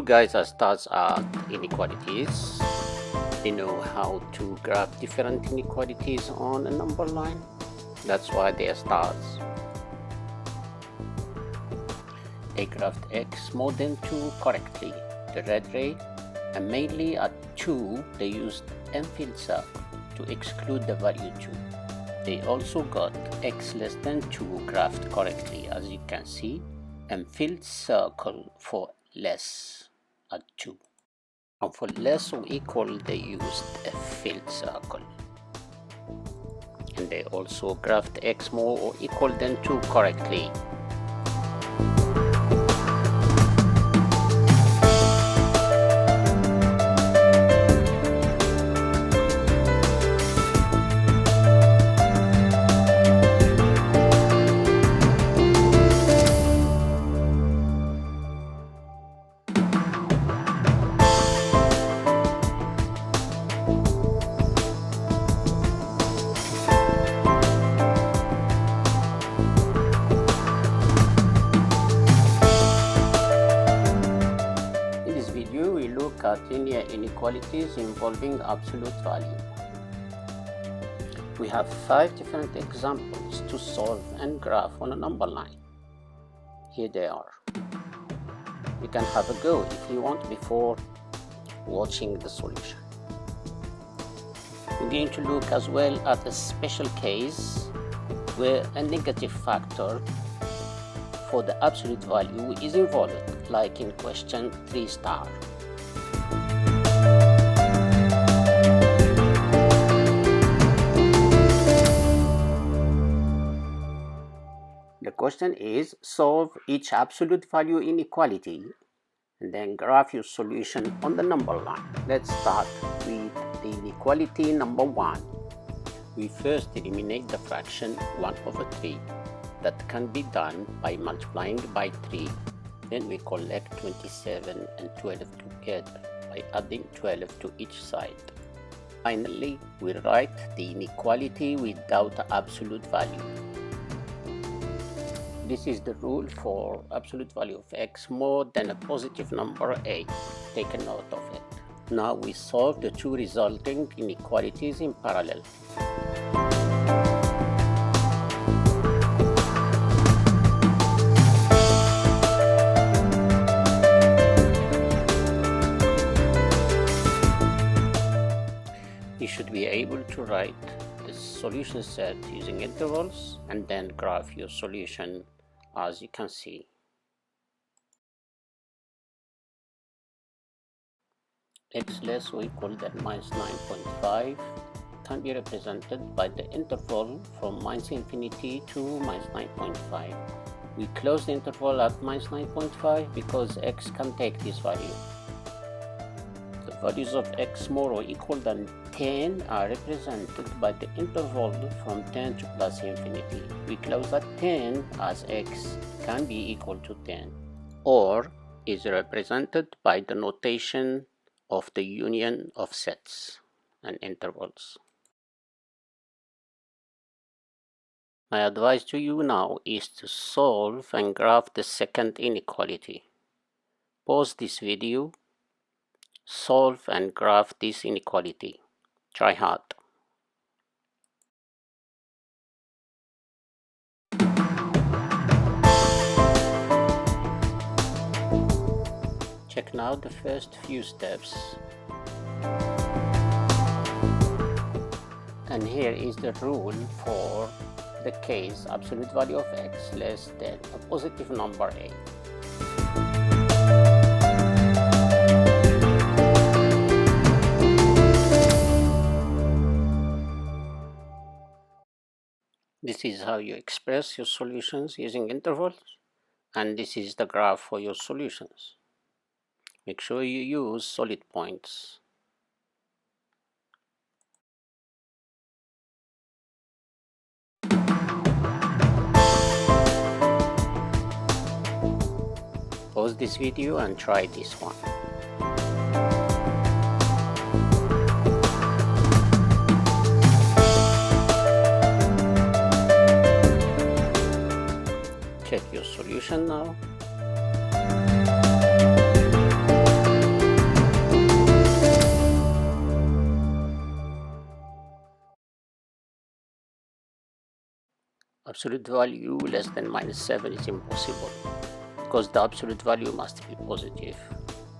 guys are starts at inequalities. They know how to graph different inequalities on a number line. That's why they are stars. They graphed x more than 2 correctly, the red ray, and mainly at 2 they used M-filled circle to exclude the value 2. They also got x less than 2 graphed correctly, as you can see, M-filled circle for less at 2. And for less or equal they used a filled circle. And they also graphed x more or equal than 2 correctly. We look at linear inequalities involving absolute value. We have 5 different examples to solve and graph on a number line. Here they are. You can have a go if you want before watching the solution. We're going to look as well at a special case where a negative factor for the absolute value is involved, like in question 3 star. The question is, solve each absolute value inequality and then graph your solution on the number line. Let's start with the inequality number 1. We first eliminate the fraction 1/3. That can be done by multiplying by 3. Then we collect 27 and 12 together by adding 12 to each side. Finally, we write the inequality without absolute value. This is the rule for absolute value of x more than a positive number a. Take a note of it. Now we solve the 2 resulting inequalities in parallel. You should be able to write the solution set using intervals and then graph your solution, as you can see. X less or equal than minus 9.5 can be represented by the interval from minus infinity to minus 9.5. We close the interval at minus 9.5 because x can take this value. The values of x more or equal than 10 are represented by the interval from 10 to plus infinity. We close at 10 as x can be equal to 10, or is represented by the notation of the union of sets and intervals. My advice to you now is to solve and graph the second inequality. Pause this video, solve and graph this inequality. Try hard. Check now the first few steps. And here is the rule for the case absolute value of x less than a positive number a. This is how you express your solutions using intervals, and this is the graph for your solutions. Make sure you use solid points. Pause this video and try this one. Check your solution now. Absolute value less than -7 is impossible because the absolute value must be positive,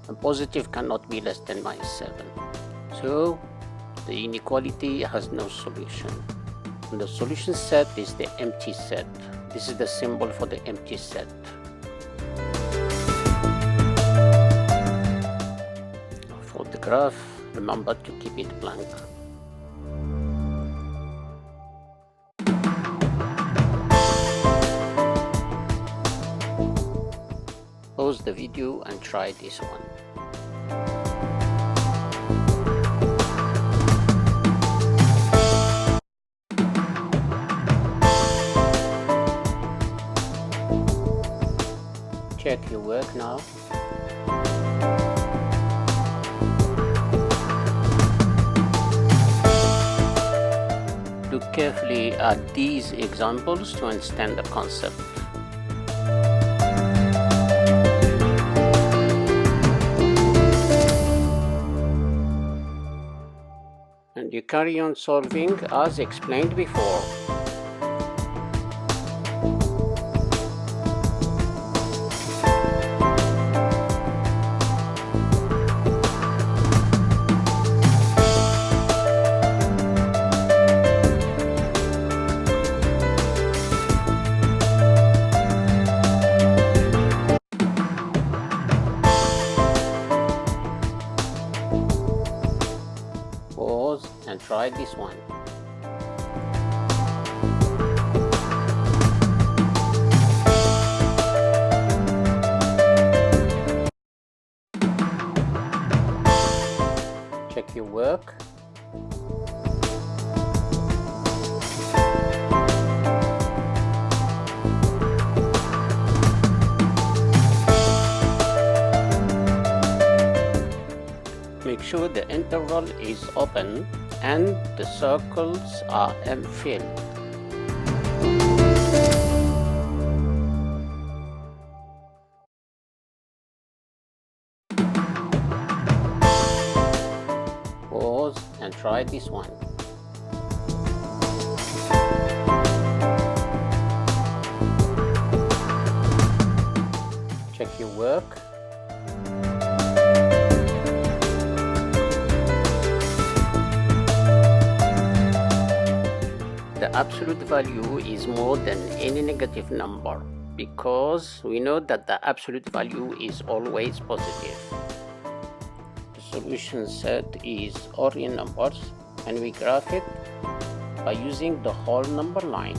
and positive cannot be less than -7. So the inequality has no solution. And the solution set is the empty set. This is the symbol for the empty set. For the graph, remember to keep it blank. Pause the video and try this one. Check your work now. Look carefully at these examples to understand the concept. And you carry on solving as explained before. Pause and try this one. Check your work. Make sure the interval is open and the circles are filled. Pause and try this one. Check your work. The absolute value is more than any negative number because we know that the absolute value is always positive. The solution set is Orion numbers and we graph it by using the whole number line.